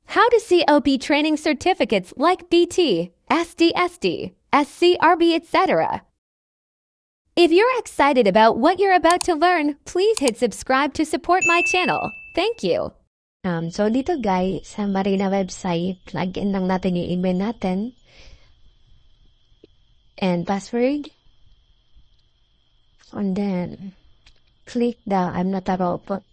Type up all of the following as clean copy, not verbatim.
How to COP training certificates like BT, SDSD, SCRB, etc. If you're excited about what you're about to learn, please hit subscribe to support my channel. Thank you. So dito guys, sa Marina website, login lang natin yung email natin and password. And then, click the I'm not a robot.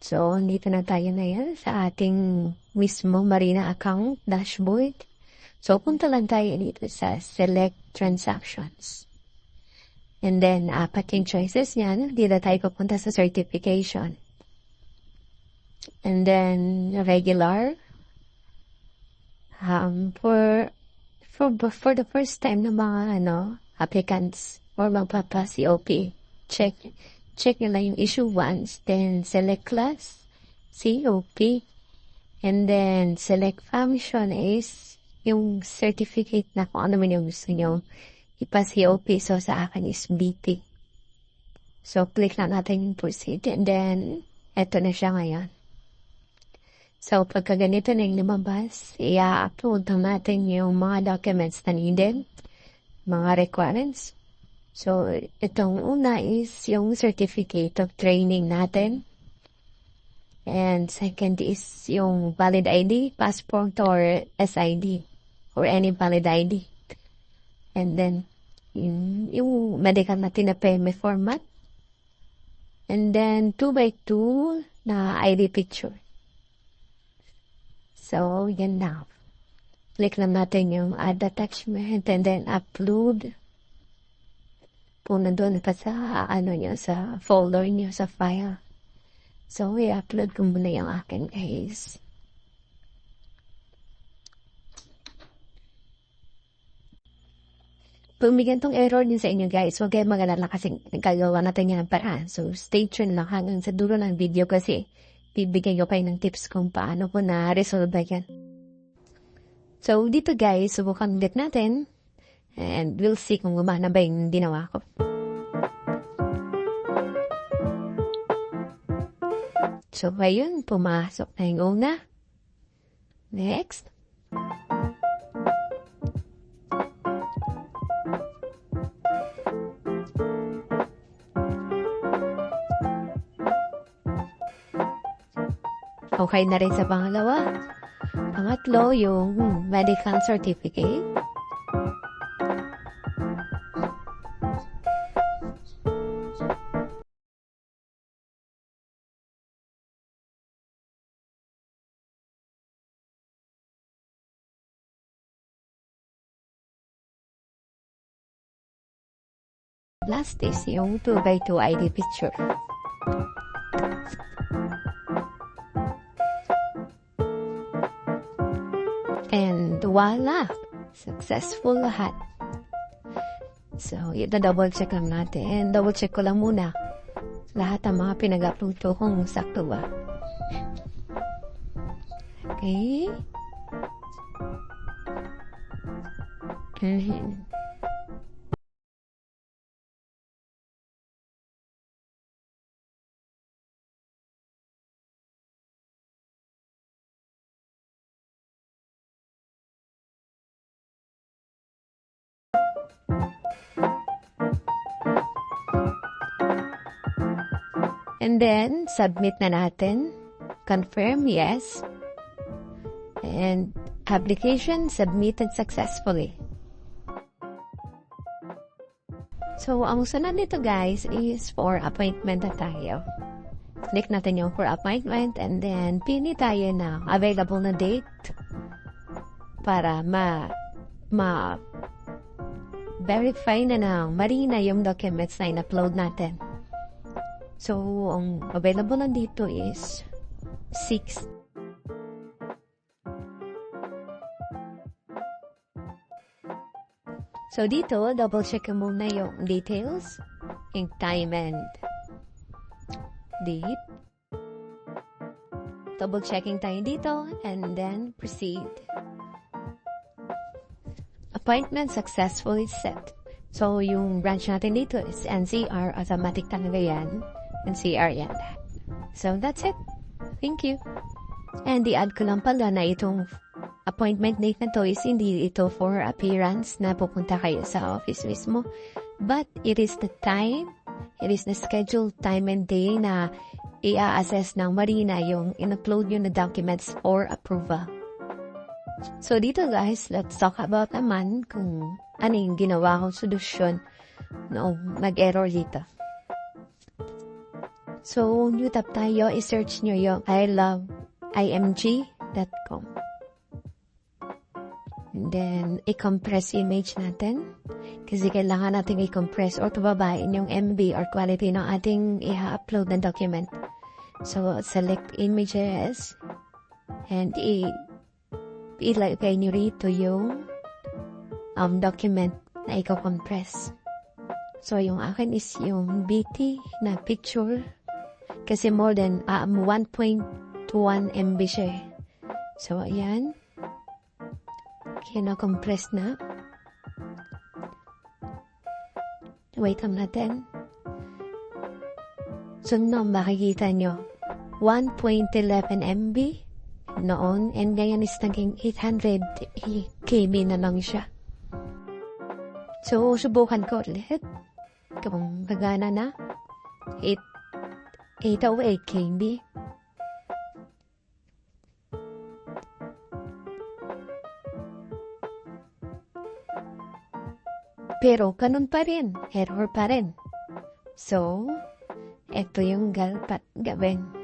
So, dito na tayo na yan sa ating mismo Marina account dashboard. So, punta lang tayo dito sa select transactions. And then, apat yung choices niyan. Dito tayo pupunta sa certification. And then, regular. For the first time na mga applicants or magpapa-COP, check nyo lang yung issue once, then select class, COP, and then select function is yung certificate na kung ano man yung gusto nyo ipa-COP. So, sa akin is BT. So, click na natin yung proceed, and then, eto na siya ngayon. So, pagka ganito na yung lumabas, i-upload na natin yung mga documents na needed, mga requirements. So, itong una is yung certificate of training natin. And second is yung valid ID, passport or SID, or any valid ID. And then, yung medical natin na PMA format. And then, 2x2 na ID picture. So, yan na. Click lang natin yung add attachment and then upload. Puna doon pa sa, sa folder nyo, sa file. So, i-upload ko muna yung akin, guys. Kung may ganitong error din sa inyo, guys, huwag kayo mag-alala kasi nagkagawa natin yan ng paraan. So, stay tuned lang hanggang sa dulo ng video kasi bibigyan ko kayo ng tips kung paano po na-resolve yan. So, dito guys, subukan ulit natin. And we'll see kung gumana ba yung ginawa ko. So, ayun, pumasok na yung una. Next. Okay na rin sa pangalawa. Pangatlo, yung medical certificate. Last is yung 2x2 ID picture. And voila! Successful lahat. So, double check lang natin. And double check ko lang muna lahat ng mga pinag-upload ko kung sakto ba. Okay. And then, submit na natin. Confirm, yes. And application submitted successfully. So, ang sunod nito guys is for appointment na tayo. Click natin yung for appointment and then pili tayo na available na date para verify na ng Marina yung documents na in-upload natin. So, ang available na dito is 6. So, dito, double check muna yung details, yung time and date. Double checking tayo dito and then proceed. Appointment successfully set. So, yung branch natin dito is NCR. Automatic talaga yan. NCR yan. So, that's it. Thank you. And i-add ko lang pala na itong appointment date na to is hindi ito for appearance na pupunta kayo sa office mismo. But it is the time, it is the scheduled time and day na i-assess ng Marina yung in-upload nyo na documents for approval. So dito guys, let's talk about naman kung ano yung ginawa kong solusyon noong nag-error dito. So, new tab tayo, i-search nyo yung iloveimg.com. And then, i-compress image natin. Kasi kailangan natin i-compress or pababain yung MB or quality ng ating i-upload na document. So, select images and ilagay nyo rito yung document na i-compress. So, yung akin is yung BT na picture kasi more than 1.1 MB siya. So, ayan. Kina-compress na. Wait lang natin. So, makikita nyo 1.11 MB noon and ngayon is naging 800 KB na lang siya. So, subukan ko ulit. Kung magana na. 808 KB. Pero ganun pa rin. Error pa rin. So, ito yung gawin.